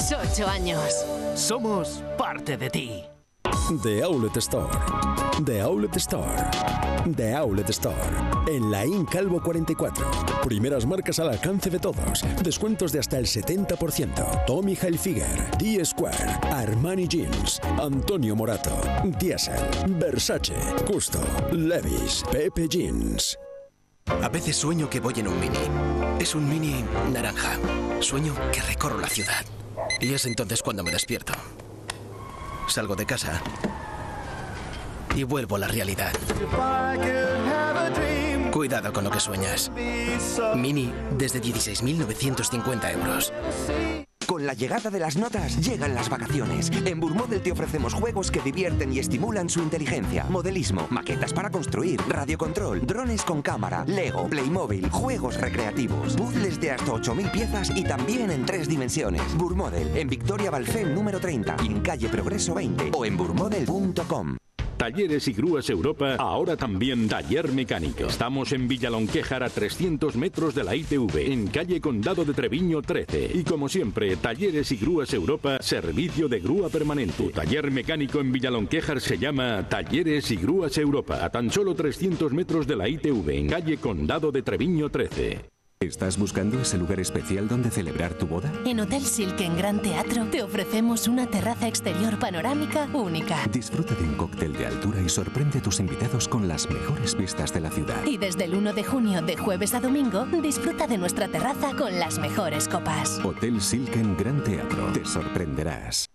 Cumplimos 8 años. Somos parte de ti. The Outlet Store. The Outlet Store. The Outlet Store. En Laín Calvo 44. Primeras marcas al alcance de todos. Descuentos de hasta el 70%. Tommy Hilfiger, D-Square, Armani Jeans, Antonio Morato, Diesel, Versace, Custo, Levi's, Pepe Jeans. A veces sueño que voy en un Mini. Es un Mini naranja. Sueño que recorro la ciudad. Y es entonces cuando me despierto. Salgo de casa y vuelvo a la realidad. Cuidado con lo que sueñas. Mini desde 16.950 euros. Con la llegada de las notas, llegan las vacaciones. En Burmodel te ofrecemos juegos que divierten y estimulan su inteligencia. Modelismo, maquetas para construir, radiocontrol, drones con cámara, Lego, Playmobil, juegos recreativos, puzzles de hasta 8.000 piezas y también en 3 dimensiones. Burmodel, en Victoria Balfén número 30 y en calle Progreso 20 o en burmodel.com. Talleres y Grúas Europa, ahora también taller mecánico. Estamos en Villalonquéjar a 300 metros de la ITV, en calle Condado de Treviño 13. Y como siempre, Talleres y Grúas Europa, servicio de grúa permanente. Tu taller mecánico en Villalonquéjar se llama Talleres y Grúas Europa, a tan solo 300 metros de la ITV, en calle Condado de Treviño 13. ¿Estás buscando ese lugar especial donde celebrar tu boda? En Hotel Silken Gran Teatro te ofrecemos una terraza exterior panorámica única. Disfruta de un cóctel de altura y sorprende a tus invitados con las mejores vistas de la ciudad. Y desde el 1 de junio, de jueves a domingo, disfruta de nuestra terraza con las mejores copas. Hotel Silken Gran Teatro. Te sorprenderás.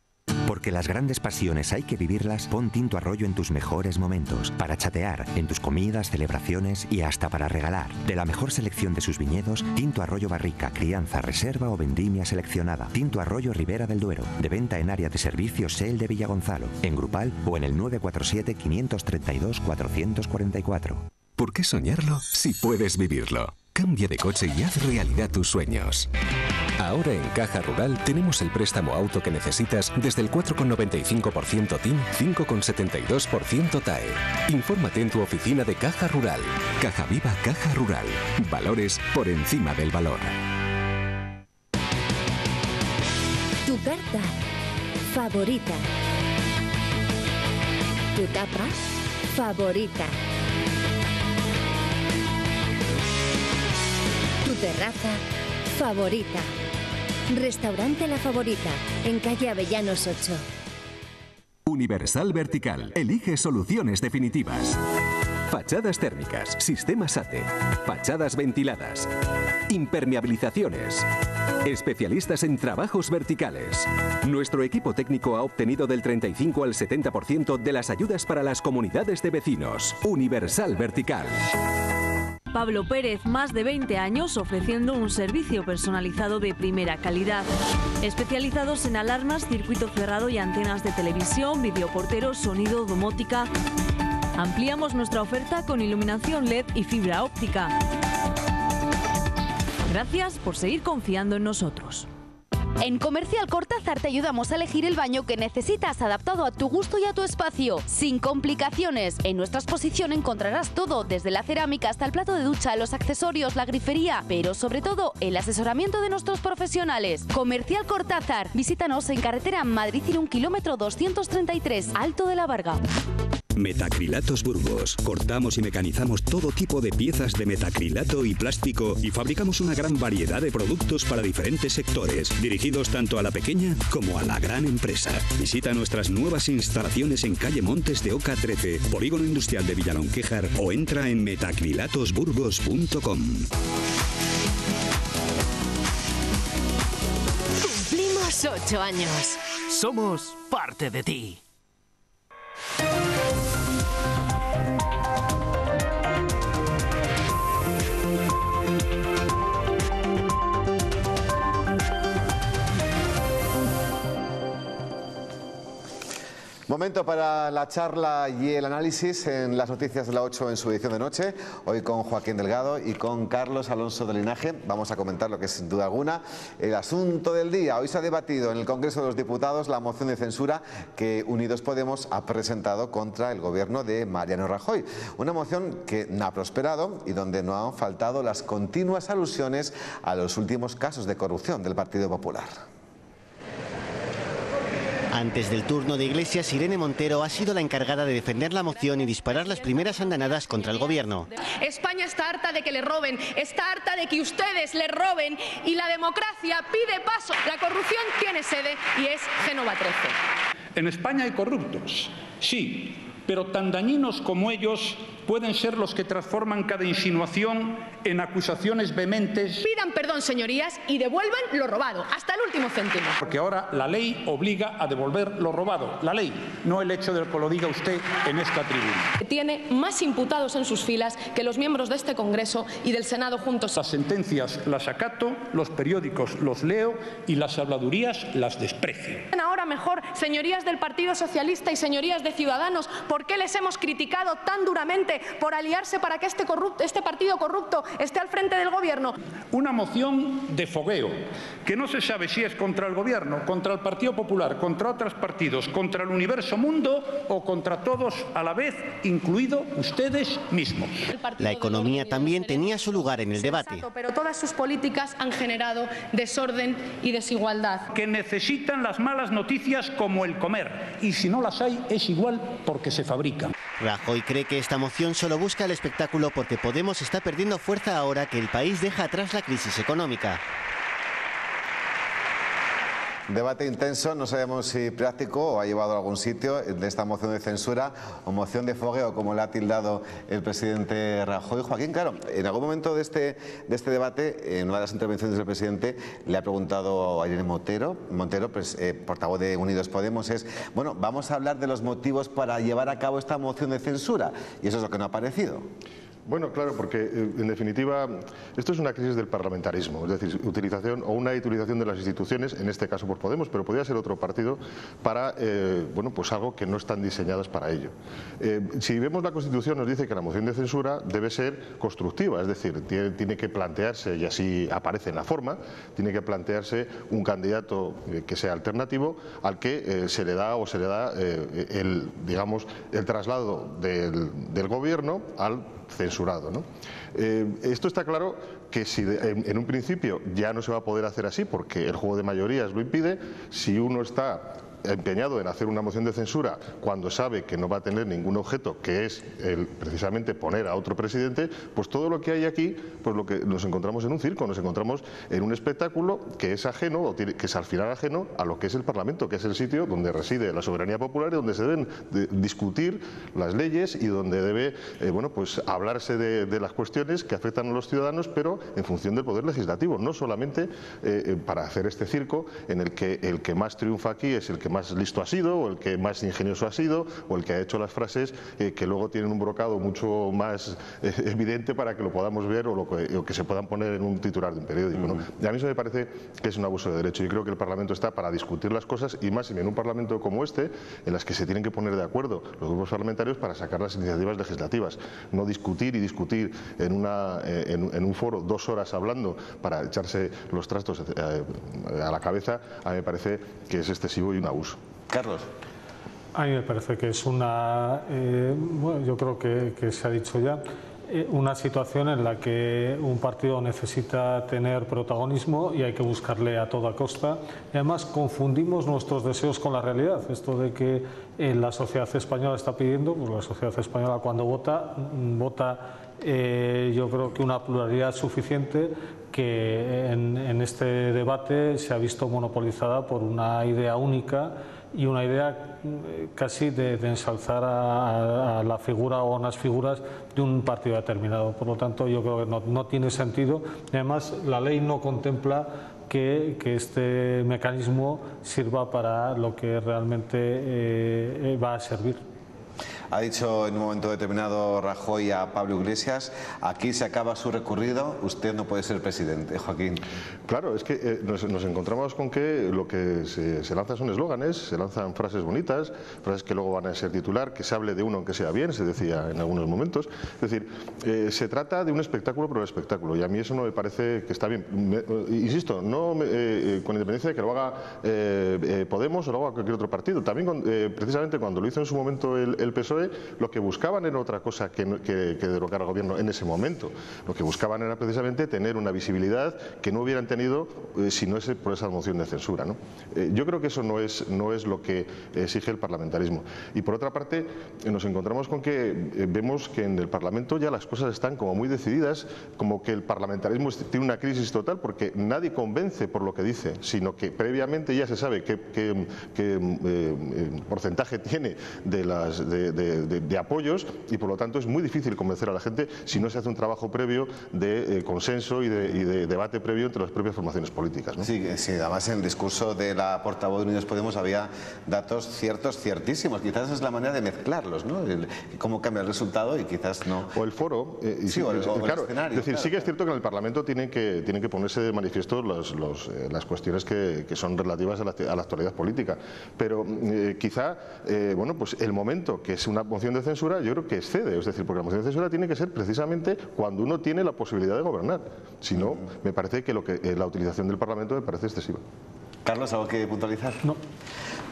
Porque las grandes pasiones hay que vivirlas, pon Tinto Arroyo en tus mejores momentos. Para chatear, en tus comidas, celebraciones y hasta para regalar. De la mejor selección de sus viñedos, Tinto Arroyo Barrica, crianza, reserva o vendimia seleccionada. Tinto Arroyo Ribera del Duero. De venta en área de servicios SEL de Villagonzalo. En Grupal o en el 947-532-444. ¿Por qué soñarlo si puedes vivirlo? Cambia de coche y haz realidad tus sueños. Ahora en Caja Rural tenemos el préstamo auto que necesitas desde el 4,95% TIN, 5,72% TAE. Infórmate en tu oficina de Caja Rural. Caja Viva Caja Rural. Valores por encima del valor. Tu carta favorita. Tu tapa favorita. Tu terraza favorita. Restaurante La Favorita, en calle Avellanos 8. Universal Vertical. Elige soluciones definitivas. Fachadas térmicas, sistemas ATE, fachadas ventiladas, impermeabilizaciones. Especialistas en trabajos verticales. Nuestro equipo técnico ha obtenido del 35 al 70% de las ayudas para las comunidades de vecinos. Universal Vertical. Pablo Pérez, más de 20 años ofreciendo un servicio personalizado de primera calidad. Especializados en alarmas, circuito cerrado y antenas de televisión, videoporteros, sonido, domótica. Ampliamos nuestra oferta con iluminación LED y fibra óptica. Gracias por seguir confiando en nosotros. En Comercial Cortázar te ayudamos a elegir el baño que necesitas, adaptado a tu gusto y a tu espacio, sin complicaciones. En nuestra exposición encontrarás todo, desde la cerámica hasta el plato de ducha, los accesorios, la grifería, pero sobre todo el asesoramiento de nuestros profesionales. Comercial Cortázar, visítanos en carretera Madrid-Irún, kilómetro 233, Alto de la Varga. Metacrilatos Burgos. Cortamos y mecanizamos todo tipo de piezas de metacrilato y plástico y fabricamos una gran variedad de productos para diferentes sectores, dirigidos tanto a la pequeña como a la gran empresa. Visita nuestras nuevas instalaciones en calle Montes de Oca 13, Polígono Industrial de Villalonquéjar o entra en metacrilatosburgos.com. Cumplimos 8 años. Somos parte de ti. Momento para la charla y el análisis en las noticias de la 8 en su edición de noche. Hoy con Joaquín Delgado y con Carlos Alonso de Linaje. Vamos a comentar lo que es sin duda alguna el asunto del día. Hoy se ha debatido en el Congreso de los Diputados la moción de censura que Unidos Podemos ha presentado contra el gobierno de Mariano Rajoy. Una moción que no ha prosperado y donde no han faltado las continuas alusiones a los últimos casos de corrupción del Partido Popular. Antes del turno de Iglesias, Irene Montero ha sido la encargada de defender la moción y disparar las primeras andanadas contra el gobierno. España está harta de que le roben, está harta de que ustedes le roben y la democracia pide paso. La corrupción tiene sede y es Génova 13. En España hay corruptos, sí, pero tan dañinos como ellos pueden ser los que transforman cada insinuación en acusaciones vehementes. Pidan perdón, señorías, y devuelvan lo robado, hasta el último céntimo. Porque ahora la ley obliga a devolver lo robado, la ley, no el hecho de que lo diga usted en esta tribuna. Tiene más imputados en sus filas que los miembros de este Congreso y del Senado juntos. Las sentencias las acato, los periódicos los leo y las habladurías las desprecio. Ahora mejor, señorías del Partido Socialista y señorías de Ciudadanos, ¿por qué les hemos criticado tan duramente por aliarse para que este partido corrupto esté al frente del gobierno? Una moción de fogueo, que no se sabe si es contra el gobierno, contra el Partido Popular, contra otros partidos, contra el universo mundo o contra todos a la vez, incluido ustedes mismos. La economía también tenía su lugar en el debate. Pero todas sus políticas han generado desorden y desigualdad. Que necesitan las malas noticias como el comer, y si no las hay es igual porque se fabrican. Rajoy cree que esta moción solo busca el espectáculo porque Podemos está perdiendo fuerza ahora que el país deja atrás la crisis económica. Debate intenso, no sabemos si práctico o ha llevado a algún sitio de esta moción de censura o moción de fogueo, como le ha tildado el presidente Rajoy. Joaquín, claro, en algún momento de este debate, en una de las intervenciones del presidente, le ha preguntado a Irene Montero, portavoz de Unidos Podemos, bueno, vamos a hablar de los motivos para llevar a cabo esta moción de censura, y eso es lo que no ha aparecido. Bueno, claro, porque en definitiva esto es una crisis del parlamentarismo, es decir, utilización o una utilización de las instituciones, en este caso por Podemos, pero podría ser otro partido, para bueno, pues algo que no están diseñadas para ello. Si vemos la Constitución nos dice que la moción de censura debe ser constructiva, es decir, tiene que plantearse, y así aparece en la forma, tiene que plantearse un candidato que sea alternativo al que se le da el traslado del gobierno al censurado, ¿no? Esto está claro que si en un principio ya no se va a poder hacer así porque el juego de mayorías lo impide, si uno está empeñado en hacer una moción de censura cuando sabe que no va a tener ningún objeto, que es precisamente poner a otro presidente, pues todo lo que hay aquí, pues lo que nos encontramos en un circo, nos encontramos en un espectáculo que es ajeno, o que es al final ajeno a lo que es el Parlamento, que es el sitio donde reside la soberanía popular y donde se deben discutir las leyes y donde debe bueno, pues hablarse de las cuestiones que afectan a los ciudadanos, pero en función del poder legislativo, no solamente para hacer este circo en el que el que más triunfa aquí es el que más listo ha sido, o el que más ingenioso ha sido, o el que ha hecho las frases que luego tienen un brocado mucho más evidente para que lo podamos ver o que se puedan poner en un titular de un periódico, ¿no? Y a mí eso me parece que es un abuso de derecho. Yo creo que el Parlamento está para discutir las cosas, y más en un Parlamento como este, en las que se tienen que poner de acuerdo los grupos parlamentarios para sacar las iniciativas legislativas, no discutir y discutir en un foro 2 horas hablando para echarse los trastos a la cabeza. A mí me parece que es excesivo y un abuso. Carlos. A mí me parece que es una, bueno, yo creo que se ha dicho ya, una situación en la que un partido necesita tener protagonismo y hay que buscarle a toda costa. Y además confundimos nuestros deseos con la realidad. Esto de que la sociedad española está pidiendo, pues la sociedad española cuando vota yo creo que una pluralidad suficiente que en este debate se ha visto monopolizada por una idea única y una idea casi de ensalzar a la figura o a unas figuras de un partido determinado. Por lo tanto, yo creo que no tiene sentido. Y además, la ley no contempla que este mecanismo sirva para lo que realmente va a servir. Ha dicho en un momento determinado Rajoy a Pablo Iglesias: aquí se acaba su recorrido, usted no puede ser presidente. Joaquín. Claro, es que nos encontramos con que lo que se lanza son eslóganes, se lanzan frases bonitas, frases que luego van a ser titular, que se hable de uno aunque sea bien, se decía en algunos momentos. Es decir, se trata de un espectáculo por el espectáculo, y a mí eso no me parece que está bien. Insisto, no con independencia de que lo haga Podemos o lo haga cualquier otro partido. También precisamente cuando lo hizo en su momento el PSOE, PSOE lo que buscaban era otra cosa que derrocar al gobierno en ese momento. Lo que buscaban era precisamente tener una visibilidad que no hubieran tenido si no es por esa moción de censura, ¿no? Yo creo que eso no es lo que exige el parlamentarismo. Y por otra parte, nos encontramos con que vemos que en el Parlamento ya las cosas están como muy decididas, como que el parlamentarismo tiene una crisis total porque nadie convence por lo que dice, sino que previamente ya se sabe qué porcentaje tiene de apoyos y por lo tanto es muy difícil convencer a la gente si no se hace un trabajo previo de consenso y de debate previo entre las propias formaciones políticas, ¿no? Sí, además en el discurso de la portavoz de Unidos Podemos había datos ciertísimos. Quizás es la manera de mezclarlos, ¿no? Cómo cambia el resultado y quizás no. O el foro. Claro, el escenario. Es decir, sí que es cierto que en el Parlamento tienen que ponerse de manifiesto las cuestiones que son relativas a la actualidad política. Pero quizá, bueno, pues el momento que es una moción de censura, yo creo que excede. Es decir, porque la moción de censura tiene que ser precisamente cuando uno tiene la posibilidad de gobernar. Si no, me parece que la utilización del Parlamento me parece excesiva. Carlos, ¿algo que puntualizar? No.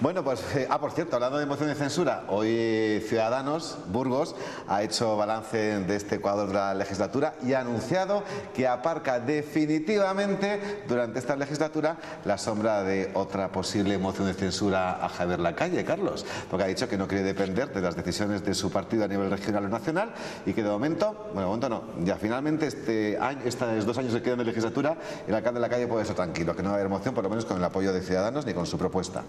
Bueno, pues, por cierto, hablando de moción de censura, hoy Ciudadanos, Burgos, ha hecho balance de este Ecuador de la legislatura y ha anunciado que aparca definitivamente durante esta legislatura la sombra de otra posible moción de censura a Javier Lacalle, Carlos, porque ha dicho que no quiere depender de las decisiones de su partido a nivel regional o nacional y que de momento, ya finalmente estos 2 años que quedan de legislatura, el alcalde de Lacalle puede estar tranquilo, que no va a haber moción, por lo menos con el apoyo de Ciudadanos ni con su propuesta.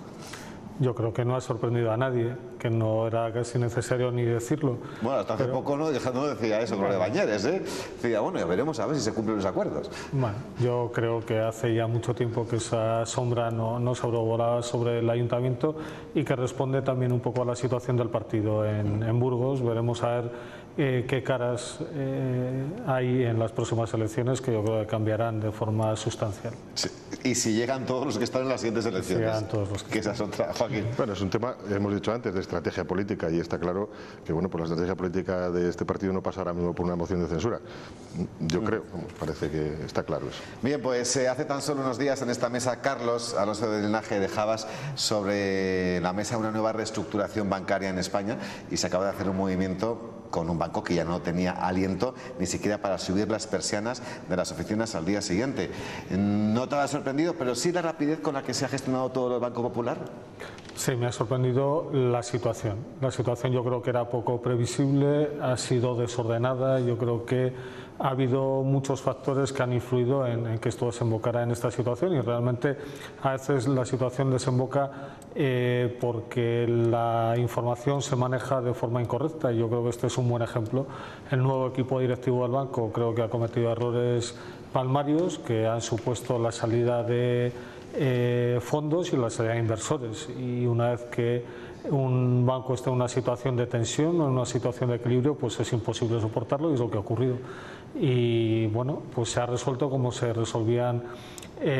Yo creo que no ha sorprendido a nadie, que no era casi necesario ni decirlo. Bueno, hasta hace poco no decía eso con lo de Bañeres, ¿eh? Decía, bueno, ya veremos a ver si se cumplen los acuerdos. Bueno, yo creo que hace ya mucho tiempo que esa sombra no sobrevolaba sobre el ayuntamiento y que responde también un poco a la situación del partido en Burgos. Veremos a ver qué caras hay en las próximas elecciones, que yo creo que cambiarán de forma sustancial. Sí. Y si llegan todos los que están en las siguientes elecciones. Si llegan todos los que esas son Joaquín. Bueno, es un tema, hemos dicho antes, de estrategia política y está claro que bueno, pues la estrategia política de este partido no pasa ahora mismo por una moción de censura. Yo creo, parece que está claro eso. Bien, pues hace tan solo unos días en esta mesa Carlos Alonso del Linaje dejabas sobre la mesa una nueva reestructuración bancaria en España y se acaba de hacer un movimiento con un banco que ya no tenía aliento ni siquiera para subir las persianas de las oficinas al día siguiente. ¿No te ha sorprendido, pero sí la rapidez con la que se ha gestionado todo el Banco Popular? Sí, me ha sorprendido la situación. La situación yo creo que era poco previsible, ha sido desordenada, yo creo que ha habido muchos factores que han influido en que esto desembocara en esta situación y realmente a veces la situación desemboca porque la información se maneja de forma incorrecta y yo creo que este es un buen ejemplo. El nuevo equipo directivo del banco creo que ha cometido errores palmarios que han supuesto la salida de fondos y la salida de inversores, y una vez que un banco está en una situación de tensión o en una situación de equilibrio, pues es imposible soportarlo y es lo que ha ocurrido. Y bueno, pues se ha resuelto como se resolvían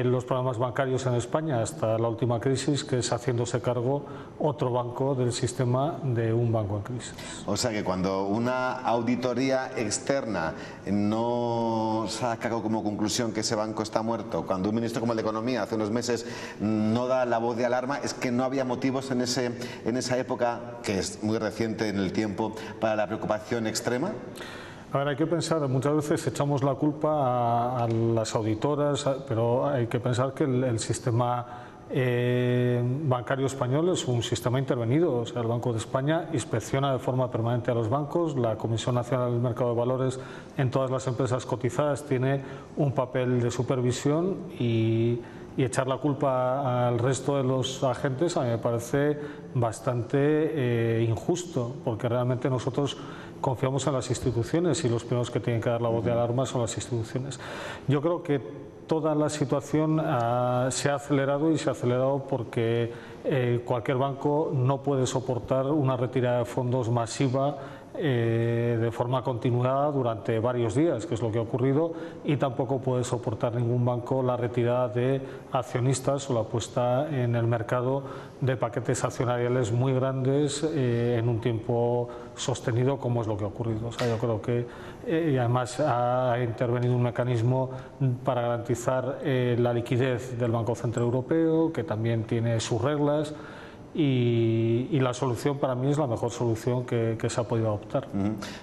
los problemas bancarios en España hasta la última crisis, que es haciéndose cargo otro banco del sistema de un banco en crisis. O sea que cuando una auditoría externa no saca como conclusión que ese banco está muerto, cuando un ministro como el de Economía hace unos meses no da la voz de alarma, es que no había motivos en esa época, que es muy reciente en el tiempo, para la preocupación extrema. Ahora hay que pensar, muchas veces echamos la culpa a las auditoras, pero hay que pensar que el sistema bancario español es un sistema intervenido. O sea, el Banco de España inspecciona de forma permanente a los bancos, la Comisión Nacional del Mercado de Valores en todas las empresas cotizadas tiene un papel de supervisión y echar la culpa al resto de los agentes a mí me parece bastante injusto, porque realmente nosotros confiamos en las instituciones y los primeros que tienen que dar la voz de alarma son las instituciones. Yo creo que toda la situación se ha acelerado y se ha acelerado porque cualquier banco no puede soportar una retirada de fondos masiva de forma continuada durante varios días, que es lo que ha ocurrido, y tampoco puede soportar ningún banco la retirada de accionistas o la puesta en el mercado de paquetes accionariales muy grandes en un tiempo sostenido, como es lo que ha ocurrido. O sea, yo creo que y además ha intervenido un mecanismo para garantizar la liquidez del Banco Central Europeo, que también tiene sus reglas. y la solución para mí es la mejor solución que se ha podido adoptar.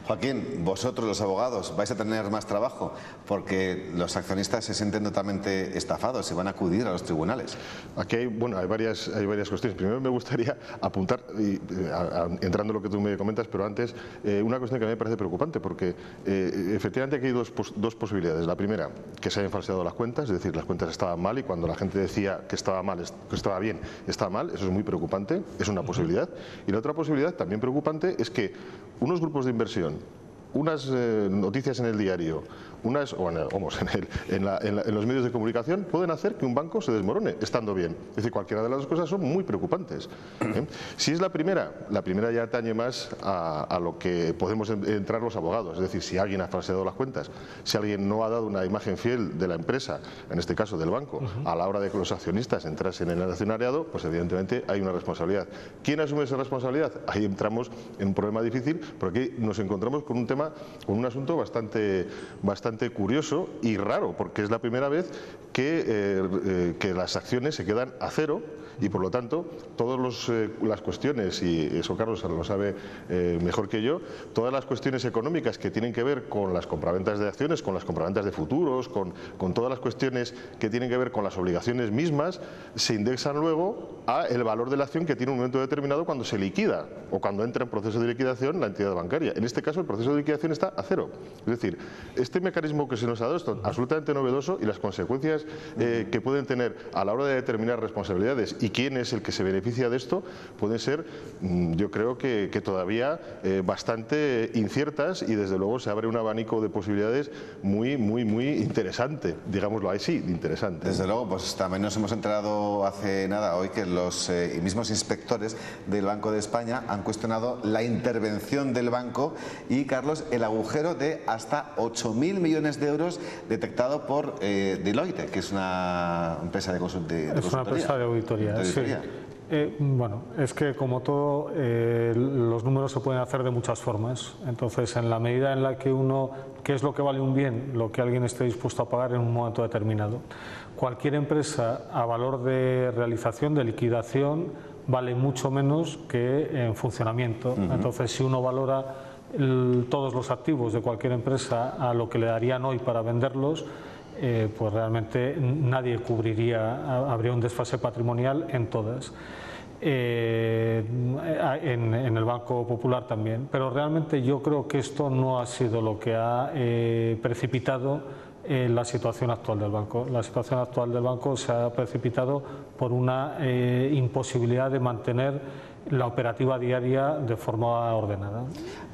Joaquín, vosotros los abogados vais a tener más trabajo porque los accionistas se sienten totalmente estafados y van a acudir a los tribunales. Aquí hay varias cuestiones. Primero me gustaría apuntar, entrando en lo que tú me comentas, pero antes, una cuestión que a mí me parece preocupante, porque efectivamente aquí hay dos posibilidades. La primera, que se hayan falseado las cuentas, es decir, las cuentas estaban mal y cuando la gente decía que estaba mal, que estaba bien, estaba mal. Eso es muy preocupante, es una posibilidad. Y la otra posibilidad, también preocupante, es que unos grupos de inversión, unas noticias en el diario, en los medios de comunicación pueden hacer que un banco se desmorone estando bien. Es decir, cualquiera de las dos cosas son muy preocupantes. Si es la primera ya atañe más a lo que podemos entrar los abogados. Es decir, si alguien ha falseado las cuentas, si alguien no ha dado una imagen fiel de la empresa, en este caso del banco, a la hora de que los accionistas entrasen en el accionariado, pues evidentemente hay una responsabilidad. ¿Quién asume esa responsabilidad? Ahí entramos en un problema difícil, porque aquí nos encontramos con un asunto bastante curioso y raro, porque es la primera vez que las acciones se quedan a cero y por lo tanto todas las cuestiones, y eso Carlos lo sabe mejor que yo, todas las cuestiones económicas que tienen que ver con las compraventas de acciones, con las compraventas de futuros, con todas las cuestiones que tienen que ver con las obligaciones mismas, se indexan luego a el valor de la acción que tiene un momento determinado cuando se liquida o cuando entra en proceso de liquidación la entidad bancaria. En este caso el proceso de liquidación está a cero. Es decir, este mecanismo que se nos ha dado es absolutamente novedoso y las consecuencias que pueden tener a la hora de determinar responsabilidades y quién es el que se beneficia de esto pueden ser, yo creo que todavía bastante inciertas, y desde luego se abre un abanico de posibilidades muy interesante, digámoslo así, interesante. Desde luego, pues también nos hemos enterado hace nada hoy que los mismos inspectores del Banco de España han cuestionado la intervención del banco y, Carlos, el agujero de hasta 8.000 millones de euros detectado por Deloitte, que es una empresa de consultoría. Es una empresa de auditoría, sí. Bueno, es que como todo, los números se pueden hacer de muchas formas. Entonces, en la medida en la que ¿qué es lo que vale un bien? Lo que alguien esté dispuesto a pagar en un momento determinado. Cualquier empresa a valor de realización, de liquidación, vale mucho menos que en funcionamiento. Entonces, si uno valora todos los activos de cualquier empresa a lo que le darían hoy para venderlos, pues realmente nadie cubriría, habría un desfase patrimonial en todas. En el Banco Popular también, pero realmente yo creo que esto no ha sido lo que ha precipitado la situación actual del banco. La situación actual del banco se ha precipitado por una imposibilidad de mantener la operativa diaria de forma ordenada.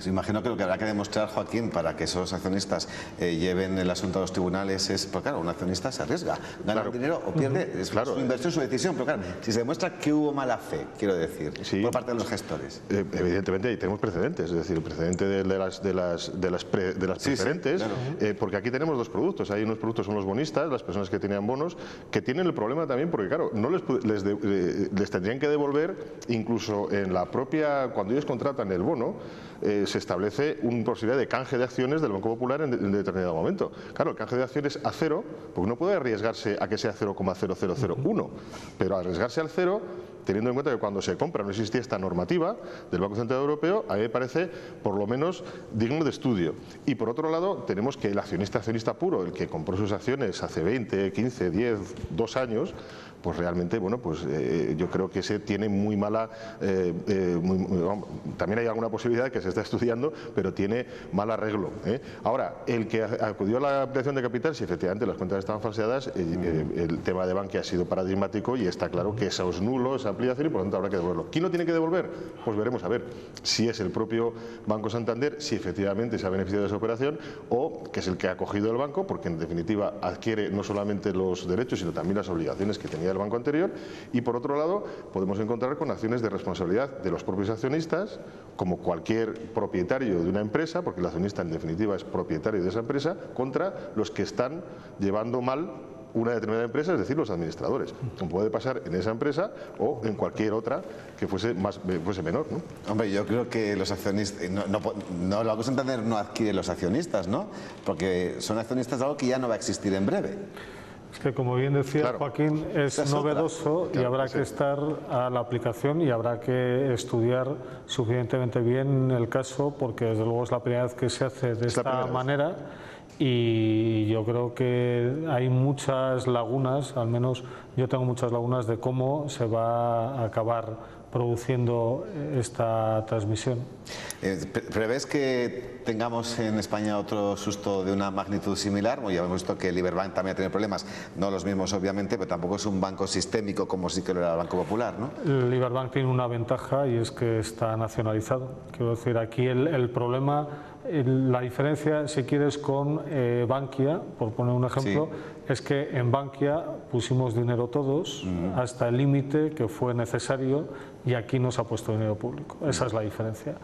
Imagino que lo que habrá que demostrar, Joaquín, para que esos accionistas lleven el asunto a los tribunales es, pues claro, un accionista se arriesga, gana dinero o pierde, es su inversión, su decisión, pero claro, si se demuestra que hubo mala fe, quiero decir, por parte de los gestores. Evidentemente ahí tenemos precedentes, es decir, el precedente de las preferentes, porque aquí tenemos dos productos. Hay unos productos, son los bonistas, las personas que tenían bonos, que tienen el problema también porque, claro, no les tendrían que devolver, incluso en la propia, cuando ellos contratan el bono, se establece una posibilidad de canje de acciones del Banco Popular en determinado momento. Claro, el canje de acciones a cero, porque no puede arriesgarse a que sea 0,0001, pero arriesgarse al cero, teniendo en cuenta que cuando se compra no existía esta normativa del Banco Central Europeo, a mí me parece por lo menos digno de estudio. Y por otro lado, tenemos que el accionista puro, el que compró sus acciones hace 20, 15, 10, 2 años, pues realmente, bueno, pues yo creo que ese tiene muy mala, también hay alguna posibilidad que se está estudiando, pero tiene mal arreglo. Ahora, el que acudió a la ampliación de capital, si efectivamente las cuentas estaban falseadas, el tema de Bankia ha sido paradigmático y está claro que eso es nulo, esa ampliación, y por lo tanto habrá que devolverlo. ¿Quién lo tiene que devolver? Pues veremos a ver si es el propio Banco Santander, si efectivamente se ha beneficiado de esa operación, o que es el que ha cogido el banco, porque en definitiva adquiere no solamente los derechos, sino también las obligaciones que tenía el banco anterior. Y por otro lado, podemos encontrar con acciones de responsabilidad de los propios accionistas, como cualquier propietario de una empresa, porque el accionista en definitiva es propietario de esa empresa, contra los que están llevando mal una determinada empresa, es decir, los administradores, como puede pasar en esa empresa o en cualquier otra que fuese menor, ¿no? Hombre, yo creo que los accionistas, el Banco Santander no adquiere los accionistas, ¿no? Porque son accionistas de algo que ya no va a existir en breve. Es que, como bien decía Joaquín, es novedoso y habrá que estar a la aplicación y habrá que estudiar suficientemente bien el caso, porque desde luego es la primera vez que se hace de esta manera y yo creo que hay muchas lagunas, al menos yo tengo muchas lagunas de cómo se va a acabar produciendo esta transmisión. ¿Prevés que tengamos en España otro susto de una magnitud similar? Ya hemos visto que el Liberbank también ha tenido problemas, no los mismos obviamente, pero tampoco es un banco sistémico como sí que lo era el Banco Popular, ¿no? El Liberbank tiene una ventaja y es que está nacionalizado. Quiero decir, aquí el problema, la diferencia, si quieres, con Bankia, por poner un ejemplo, es que en Bankia pusimos dinero todos hasta el límite que fue necesario y aquí no se ha puesto dinero público. Esa es la diferencia.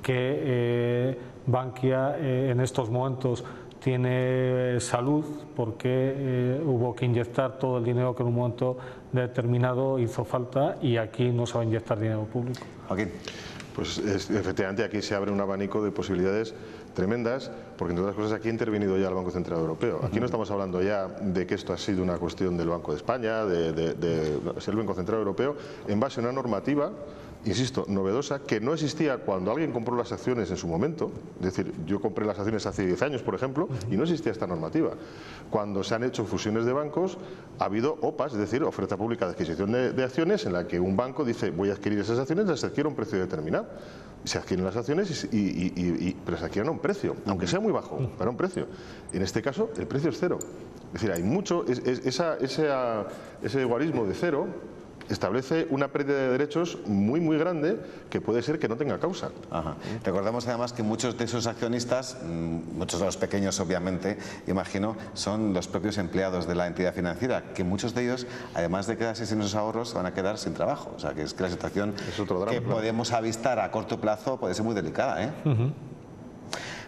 Que Bankia en estos momentos tiene salud porque hubo que inyectar todo el dinero que en un momento determinado hizo falta y aquí no se va a inyectar dinero público. Joaquín. Pues efectivamente aquí se abre un abanico de posibilidades tremendas, porque entre otras cosas aquí ha intervenido ya el Banco Central Europeo. Aquí no estamos hablando ya de que esto ha sido una cuestión del Banco de España, es el Banco Central Europeo en base a una normativa, insisto, novedosa, que no existía cuando alguien compró las acciones en su momento. Es decir, yo compré las acciones hace 10 años, por ejemplo, y no existía esta normativa. Cuando se han hecho fusiones de bancos, ha habido OPAs, es decir, oferta pública de adquisición de acciones, en la que un banco dice, voy a adquirir esas acciones, las adquiero a un precio determinado. Se adquieren las acciones, pero se adquieren a un precio, aunque sea muy bajo, para un precio. En este caso, el precio es cero. Es decir, hay mucho, ese igualismo de cero establece una pérdida de derechos muy grande que puede ser que no tenga causa. Recordemos además que muchos de esos accionistas, muchos de los pequeños obviamente, imagino, son los propios empleados de la entidad financiera, que muchos de ellos, además de quedarse sin esos ahorros, van a quedar sin trabajo. O sea, que es que la situación que podemos avistar a corto plazo puede ser muy delicada,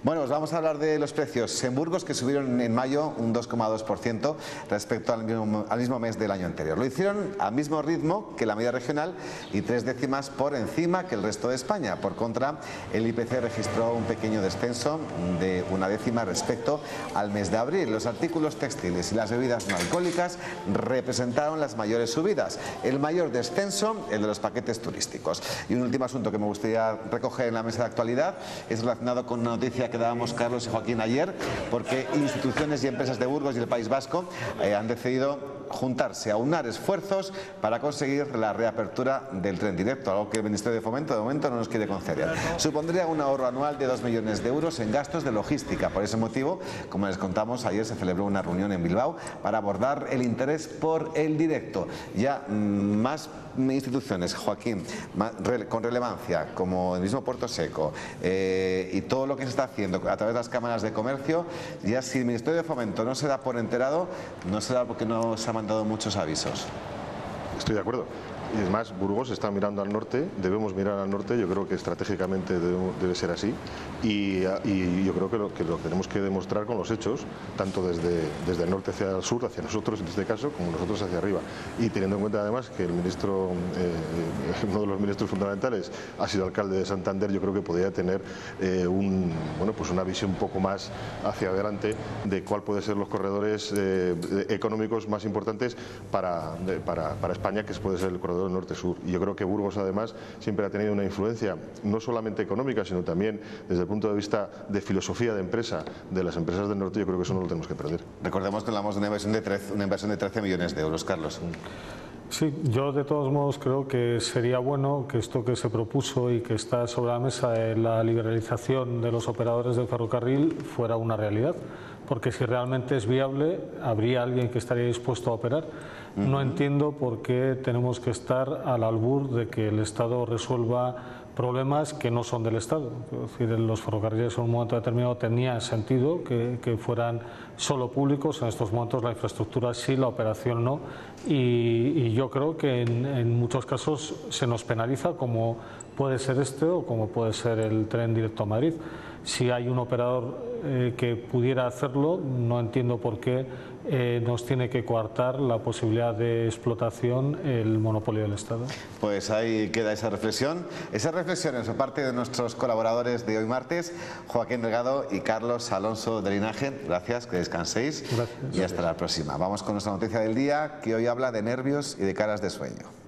Bueno, pues vamos a hablar de los precios en Burgos, que subieron en mayo un 2,2% respecto al mismo mes del año anterior. Lo hicieron al mismo ritmo que la media regional y 3 décimas por encima que el resto de España. Por contra, el IPC registró un pequeño descenso de 1 décima respecto al mes de abril. Los artículos textiles y las bebidas no alcohólicas representaron las mayores subidas. El mayor descenso, el de los paquetes turísticos. Y un último asunto que me gustaría recoger en la mesa de actualidad es relacionado con una noticia que dábamos Carlos y Joaquín ayer, porque instituciones y empresas de Burgos y el País Vasco han decidido juntarse, aunar esfuerzos para conseguir la reapertura del tren directo, algo que el Ministerio de Fomento de momento no nos quiere conceder. Supondría un ahorro anual de 2 millones de euros en gastos de logística. Por ese motivo, como les contamos, ayer se celebró una reunión en Bilbao para abordar el interés por el directo. Ya más instituciones, Joaquín, con relevancia, como el mismo Puerto Seco y todo lo que se está haciendo a través de las cámaras de comercio, ya si el Ministerio de Fomento no se da por enterado, no será porque no se han mandado muchos avisos. Estoy de acuerdo. Y es más, Burgos está mirando al norte, debemos mirar al norte, yo creo que estratégicamente debe ser así y yo creo que lo tenemos que demostrar con los hechos, tanto desde el norte hacia el sur, hacia nosotros en este caso, como nosotros hacia arriba. Y teniendo en cuenta además que el ministro, uno de los ministros fundamentales ha sido alcalde de Santander, yo creo que podría tener una visión un poco más hacia adelante de cuál pueden ser los corredores económicos más importantes para España, que puede ser el corredor norte-sur. Y yo creo que Burgos además siempre ha tenido una influencia no solamente económica, sino también desde el punto de vista de filosofía de empresa de las empresas del norte. Yo creo que eso no lo tenemos que perder. Recordemos que hablamos de una inversión de 13 millones de euros, Carlos. Sí, yo de todos modos creo que sería bueno que esto que se propuso y que está sobre la mesa de la liberalización de los operadores del ferrocarril fuera una realidad, porque si realmente es viable, habría alguien que estaría dispuesto a operar. No entiendo por qué tenemos que estar al albur de que el Estado resuelva problemas que no son del Estado. Es decir, los ferrocarriles en un momento determinado tenía sentido que fueran solo públicos, en estos momentos la infraestructura sí, la operación no, y yo creo que en muchos casos se nos penaliza, como puede ser este o como puede ser el tren directo a Madrid. Si hay un operador que pudiera hacerlo, no entiendo por qué nos tiene que coartar la posibilidad de explotación el monopolio del Estado. Pues ahí queda esa reflexión. Esas reflexiones por parte de nuestros colaboradores de hoy martes, Joaquín Delgado y Carlos Alonso de Linaje. Gracias, que descanséis. Gracias. Y hasta la próxima. Vamos con nuestra noticia del día, que hoy habla de nervios y de caras de sueño.